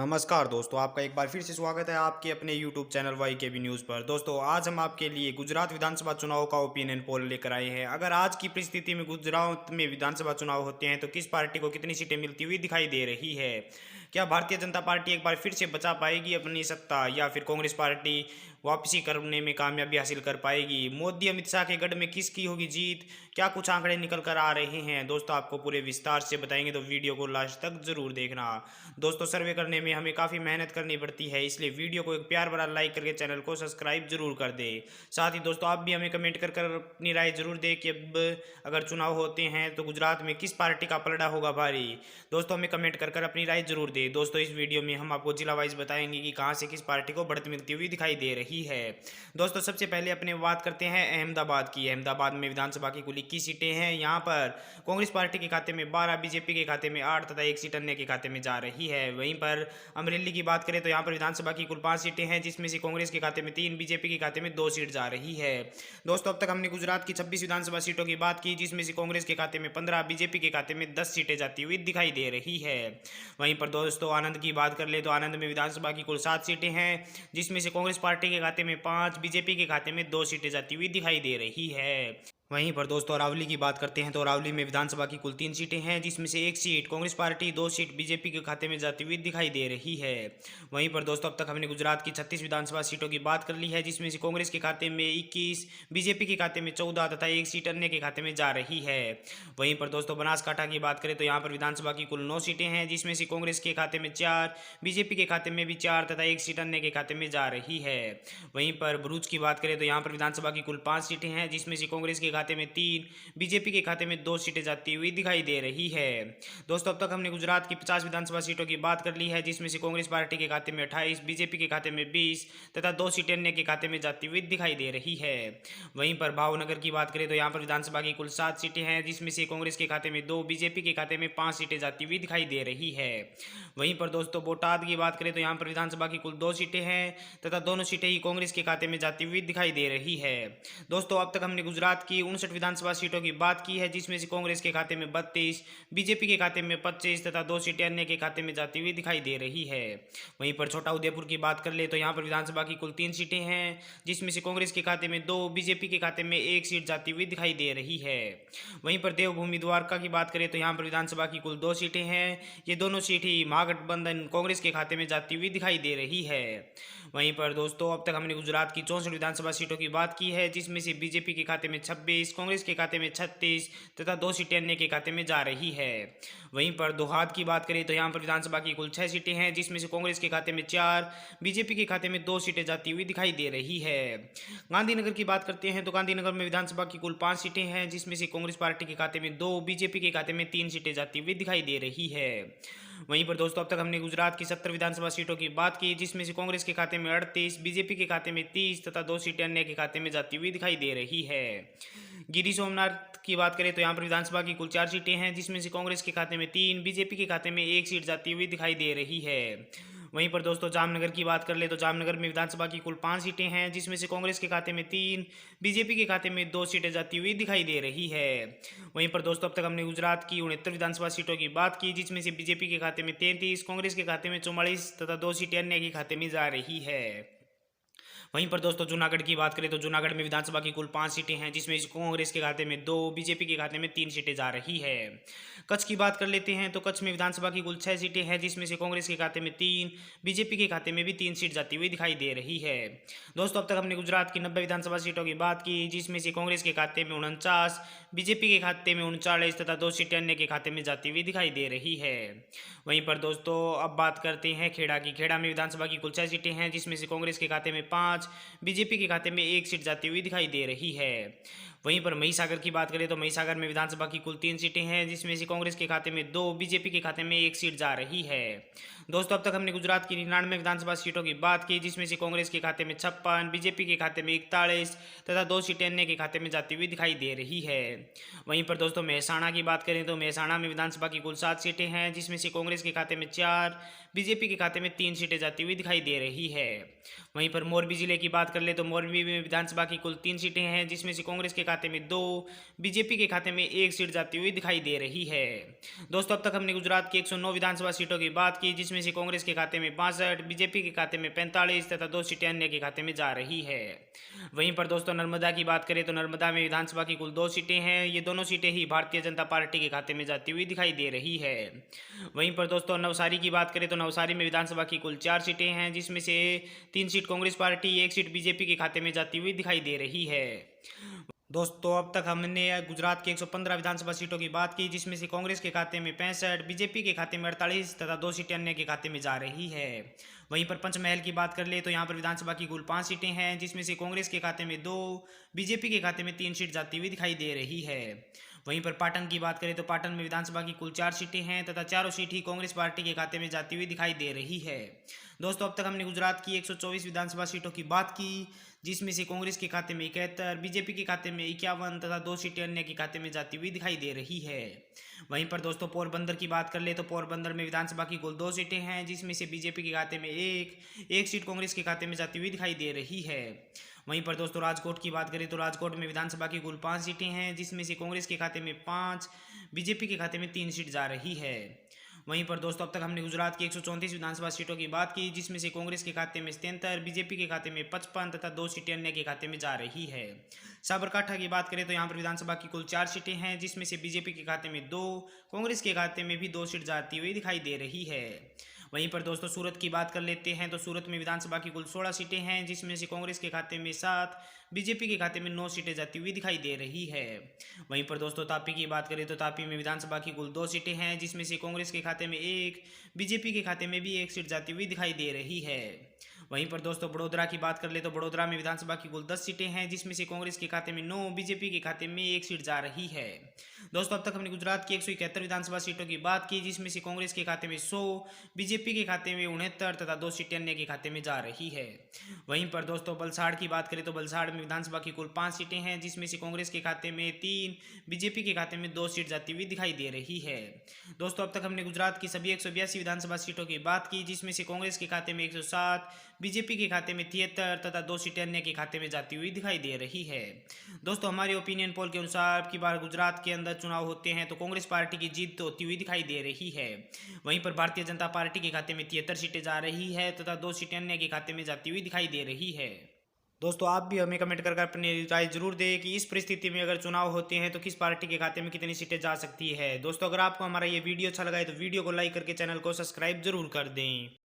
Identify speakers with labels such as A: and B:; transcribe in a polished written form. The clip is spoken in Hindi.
A: नमस्कार दोस्तों, आपका एक बार फिर से स्वागत है आपके अपने YouTube चैनल वाई के बी न्यूज़ पर। दोस्तों, आज हम आपके लिए गुजरात विधानसभा चुनाव का ओपिनियन पोल लेकर आए हैं। अगर आज की परिस्थिति में गुजरात में विधानसभा चुनाव होते हैं तो किस पार्टी को कितनी सीटें मिलती हुई दिखाई दे रही है? क्या भारतीय जनता पार्टी एक बार फिर से बचा पाएगी अपनी सत्ता, या फिर कांग्रेस पार्टी वापसी करने में कामयाबी हासिल कर पाएगी? मोदी अमित शाह के गढ़ में किसकी होगी जीत? क्या कुछ आंकड़े निकल कर आ रहे हैं? दोस्तों, आपको पूरे विस्तार से बताएंगे, तो वीडियो को लास्ट तक जरूर देखना। दोस्तों, सर्वे करने में हमें काफ़ी मेहनत करनी पड़ती है, इसलिए वीडियो को एक प्यार भरा लाइक करके चैनल को सब्सक्राइब जरूर कर दे। साथ ही दोस्तों, आप भी हमें कमेंट कर कर अपनी राय जरूर दें कि अब अगर चुनाव होते हैं तो गुजरात में किस पार्टी का पलड़ा होगा भारी। दोस्तों, हमें कमेंट कर कर अपनी राय जरूर दें। दोस्तों, इस वीडियो में हम आपको जिला वाइज बताएंगे कि कहाँ से किस पार्टी को बढ़त मिलती हुई दिखाई दे रही है। दोस्तों, सबसे पहले अपने बात करते हैं अहमदाबाद की। अहमदाबाद में विधानसभा की कुल 21 सीटें हैं। यहाँ पर कांग्रेस पार्टी के खाते में 12, बीजेपी के खाते में 8 तथा एक सीट अन्य के खाते में जा रही है। वहीं पर अमरेली की बात करें तो यहाँ पर विधानसभा की कुल 5 सीटें हैं, जिसमें से कांग्रेस के खाते में 3, बीजेपी के खाते में 2 सीट जा रही है। दोस्तों, अब तक हमने गुजरात की 26 विधानसभा सीटों की बात की, जिसमें से कांग्रेस के खाते में 15, बीजेपी के खाते में 10 सीटें जाती हुई दिखाई दे रही है। वहीं पर दोस्तों, आनंद की बात कर ले तो आनंद में विधानसभा की कुल 7 सीटें हैं, जिसमें से कांग्रेस पार्टी के खाते में 5, बीजेपी के खाते में 2 सीटें जाती हुई दिखाई दे रही है। वहीं पर दोस्तों, अरावली की बात करते हैं तो अरावली में विधानसभा की कुल 3 सीटें हैं, जिसमें से 1 seat Congress party, 2 seat BJP के खाते में जाती हुई दिखाई दे रही है। वहीं पर दोस्तों, अब तक हमने गुजरात की 36 विधानसभा सीटों की बात कर ली है, जिसमें से कांग्रेस के खाते में 21, बीजेपी के खाते में 14 तथा एक सीट अन्य के खाते में जा रही है। वहीं पर दोस्तों, बनासकांठा की बात करें तो यहाँ पर विधानसभा की कुल 9 सीटें हैं, जिसमें से कांग्रेस के खाते में 4, बीजेपी के खाते में भी 4 तथा एक सीट अन्य के खाते में जा रही है। वहीं पर भरूच की बात करें तो यहाँ पर विधानसभा की कुल 5 सीटें हैं, जिसमें से कांग्रेस के खाते में 3, बीजेपी के खाते में 2 सीटें जाती हुई दिखाई दे रही है। दोस्तों, अब तक हमने गुजरात की 50 विधानसभा सीटों की बात कर ली है, जिसमें से कांग्रेस पार्टी के खाते में 28, बीजेपी के खाते में 20 तथा 2 सीटें अन्य के खाते में जाती हुई दिखाई दे रही है। वहीं पर भावनगर की बात करें तो यहाँ पर विधानसभा की कुल 7 सीटें हैं, जिसमें से कांग्रेस के खाते में 2, बीजेपी के खाते में 5 सीटें जाती हुई दिखाई दे रही है। वहीं पर दोस्तों, बोटाद की बात करें तो यहाँ पर विधानसभा की कुल 2 सीटें हैं तथा दोनों सीटें ही कांग्रेस के खाते में जाती हुई दिखाई दे रही है। दोस्तों, अब तक हमने गुजरात की 59 विधानसभा सीटों की बात की है, जिसमें से कांग्रेस के खाते में 32, बीजेपी के खाते में 25 तथा 2 सीटें अन्य के खाते में जाती हुई दिखाई दे रही है। वहीं पर छोटा उदेपुर की बात कर ले तो यहाँ पर विधानसभा की कुल 3 सीटें हैं, जिसमें से कांग्रेस के खाते में 2, बीजेपी के खाते में 1 सीट जाती हुई दिखाई दे रही है। वहीं पर देवभूमि द्वारका की बात करें तो यहाँ पर विधानसभा की कुल 2 सीटें हैं, ये दोनों सीट ही महागठबंधन कांग्रेस के खाते में जाती हुई दिखाई दे रही है। वहीं पर दोस्तों, अब तक हमने गुजरात की 64 विधानसभा सीटों की बात की है, जिसमें से बीजेपी के खाते में 26, कांग्रेस के खाते में 36 तथा 2 सीटें अन्य के खाते में जा रही है। वहीं पर दोहाद की बात करें तो यहाँ पर विधानसभा की कुल 6 सीटें हैं, जिसमें से कांग्रेस के खाते में 4, बीजेपी के खाते में 2 सीटें जाती हुई दिखाई दे रही है। गांधीनगर की बात करते हैं तो गांधीनगर में विधानसभा की कुल 5 सीटें हैं, जिसमें से कांग्रेस पार्टी के खाते में 2, बीजेपी के खाते में 3 सीटें जाती हुई दिखाई दे रही है। वहीं पर दोस्तों, अब तक हमने गुजरात की 70 विधानसभा सीटों की बात की, जिसमें से कांग्रेस के खाते में 38, बीजेपी के खाते में 30 तथा 2 सीटें अन्य के खाते में जाती हुई दिखाई दे रही है। गिरी सोमनाथ की बात करें तो यहाँ पर विधानसभा की कुल 4 सीटें हैं, जिसमें से कांग्रेस के खाते में 3, बीजेपी के खाते में 1 सीट जाती हुई दिखाई दे रही है। वहीं पर दोस्तों, जामनगर की बात कर ले तो जामनगर में विधानसभा की कुल 5 सीटें हैं, जिसमें से कांग्रेस के खाते में 3, बीजेपी के खाते में 2 सीटें जाती हुई दिखाई दे रही है। वहीं पर दोस्तों, अब तक हमने गुजरात की 69 विधानसभा सीटों की बात की, जिसमें से बीजेपी के खाते में 33, कांग्रेस के खाते में 44 तथा 2 सीटें अन्य के खाते में जा रही है। वहीं पर दोस्तों, जूनागढ़ की बात करें तो जूनागढ़ में विधानसभा की कुल 5 सीटें हैं, जिसमें कांग्रेस के खाते में 2, बीजेपी के खाते में 3 सीटें जा रही है। कच्छ की बात कर लेते हैं तो कच्छ में विधानसभा की कुल 6 सीटें हैं, जिसमें से कांग्रेस के खाते में 3, बीजेपी के खाते में भी 3 सीट जाती हुई दिखाई दे रही है। दोस्तों, अब तक हमने गुजरात की 90 विधानसभा सीटों की बात की, जिसमें से कांग्रेस के खाते में 49, बीजेपी के खाते में 39 तथा 2 सीटें अन्य के खाते में जाती हुई दिखाई दे रही है। वहीं पर दोस्तों, अब बात करते हैं खेड़ा की। खेड़ा में विधानसभा की कुल 6 सीटें हैं, जिसमें से कांग्रेस के खाते में 5, बीजेपी के खाते में 1 सीट जाती हुई दिखाई दे रही है। वहीं पर महिसागर की बात करें तो महिसागर में विधानसभा की कुल 3 सीटें हैं, जिसमें से कांग्रेस के खाते में 2, बीजेपी के खाते में 1 सीट जा रही है। दोस्तों, अब तक हमने गुजरात की 99 विधानसभा सीटों की बात की, जिसमें से कांग्रेस के खाते में 56, बीजेपी के खाते में 41 तथा 2 सीटें अन्य के खाते में जाती हुई दिखाई दे रही है। वहीं पर दोस्तों, मेहसाणा की बात करें तो मेहसाणा में विधानसभा की कुल 7 सीटें हैं, जिसमें से कांग्रेस के खाते में 4, बीजेपी के खाते में 3 सीटें जाती हुई दिखाई दे रही है। वहीं पर मोरबी जिले की बात कर ले तो मोरबी में विधानसभा की कुल 3 सीटें हैं, जिसमें से कांग्रेस के खाते में 2, बीजेपी के खाते में 1 सीट जाती हुई दिखाई दे रही है। दोस्तों अब तक हमने गुजरात की 109 विधानसभा सीटों की बात की, जिसमें से कांग्रेस के खाते में 62, बीजेपी के खाते में 45 तथा 2 सीटें अन्य के खाते में जा रही है। वहीं पर दोस्तों नर्मदा की बात करें तो नर्मदा में विधानसभा की कुल 2 सीटें हैं। ये दोनों सीटें ही भारतीय जनता पार्टी के खाते में जाती हुई दिखाई दे रही है। वहीं पर दोस्तों नवसारी की बात करें तो नवसारी में विधानसभा की कुल 4 सीटें हैं, जिसमें से 3 seat Congress party, 1 seat BJP के खाते में जाती हुई दिखाई दे रही है। दोस्तों अब तक हमने गुजरात की 115 विधानसभा सीटों की बात की, जिसमें से कांग्रेस के खाते में 65, बीजेपी के खाते में 48 तथा 2 सीटें अन्य के खाते में जा रही है। वहीं पर पंचमहल की बात कर ले तो यहाँ पर विधानसभा की कुल 5 सीटें हैं, जिसमें से कांग्रेस के खाते में 2, बीजेपी के खाते में 3 सीट जाती हुई दिखाई दे रही है। वहीं पर पाटन की बात करें तो पाटन में विधानसभा की कुल 4 सीटें हैं तथा चारों सीट ही कांग्रेस पार्टी के खाते में जाती हुई दिखाई दे रही है। दोस्तों अब तक हमने गुजरात की 124 विधानसभा सीटों की बात की, जिसमें से कांग्रेस के खाते में 71, बीजेपी के खाते में 51 तथा 2 सीटें अन्य के खाते में जाती हुई दिखाई दे रही है। वहीं पर दोस्तों पोरबंदर की बात कर ले तो पोरबंदर में विधानसभा की कुल 2 सीटें हैं, जिसमें से बीजेपी के खाते में एक सीट कांग्रेस के खाते में जाती हुई दिखाई दे रही है। वहीं पर दोस्तों राजकोट की बात करें तो राजकोट में विधानसभा की कुल 5 सीटें हैं, जिसमें से कांग्रेस के खाते में 5, बीजेपी के खाते में 3 सीट जा रही है। वहीं पर दोस्तों अब तक हमने गुजरात की 134 विधानसभा सीटों की बात की, जिसमें से कांग्रेस के खाते में 77, बीजेपी के खाते में 55 तथा 2 सीटें अन्य के खाते में जा रही है। साबरकांठा की बात करें तो यहाँ पर विधानसभा की कुल 4 सीटें हैं, जिसमें से बीजेपी के खाते में 2, कांग्रेस के खाते में भी 2 सीट जाती हुई दिखाई दे रही है। वहीं पर दोस्तों सूरत की बात कर लेते हैं तो सूरत में विधानसभा की कुल 16 सीटें हैं, जिसमें से कांग्रेस के खाते में 7, बीजेपी के खाते में 9 सीटें जाती हुई दिखाई दे रही है। वहीं पर दोस्तों तापी की बात करें तो तापी में विधानसभा की कुल 2 सीटें हैं, जिसमें से कांग्रेस के खाते में 1, बीजेपी के खाते में भी 1 सीट जाती हुई दिखाई दे रही है। वहीं पर दोस्तों बड़ोदरा की बात कर ले तो बड़ोदरा में विधानसभा की कुल 10 सीटें हैं, जिसमें से कांग्रेस के खाते में 9, बीजेपी के खाते में 1 सीट जा रही है। दोस्तों अब तक हमने गुजरात की 171 विधानसभा सीटों की बात की, जिसमें से कांग्रेस के खाते में 100, बीजेपी के खाते में 69 तथा 2 सीटें अन्य के खाते में जा रही है। वहीं पर दोस्तों बलसाड़ की बात करें तो बलसाड़ में विधानसभा की कुल 5 सीटें हैं, जिसमें से कांग्रेस के खाते में 3, बीजेपी के खाते में 2 सीट जाती हुई दिखाई दे रही है। दोस्तों अब तक हमने गुजरात की सभी 182 विधानसभा सीटों की बात की, जिसमें से कांग्रेस के खाते में 107, बीजेपी के खाते में 73 तथा 2 सीटें अन्य के खाते में जाती हुई दिखाई दे रही है। दोस्तों हमारे ओपिनियन पोल के अनुसार अब की बार गुजरात के अंदर चुनाव होते हैं तो कांग्रेस पार्टी की जीत होती हुई दिखाई दे रही है। वहीं पर भारतीय जनता पार्टी के खाते में 73 सीटें जा रही है तथा 2 सीटें अन्य के खाते में जाती हुई दिखाई दे रही है। दोस्तों आप भी हमें कमेंट कर अपनी राय जरूर दें कि इस परिस्थिति में अगर चुनाव होते हैं तो किस पार्टी के खाते में कितनी सीटें जा सकती है। दोस्तों अगर आपको हमारा ये वीडियो अच्छा लगा है तो वीडियो को लाइक करके चैनल को सब्सक्राइब जरूर कर दें।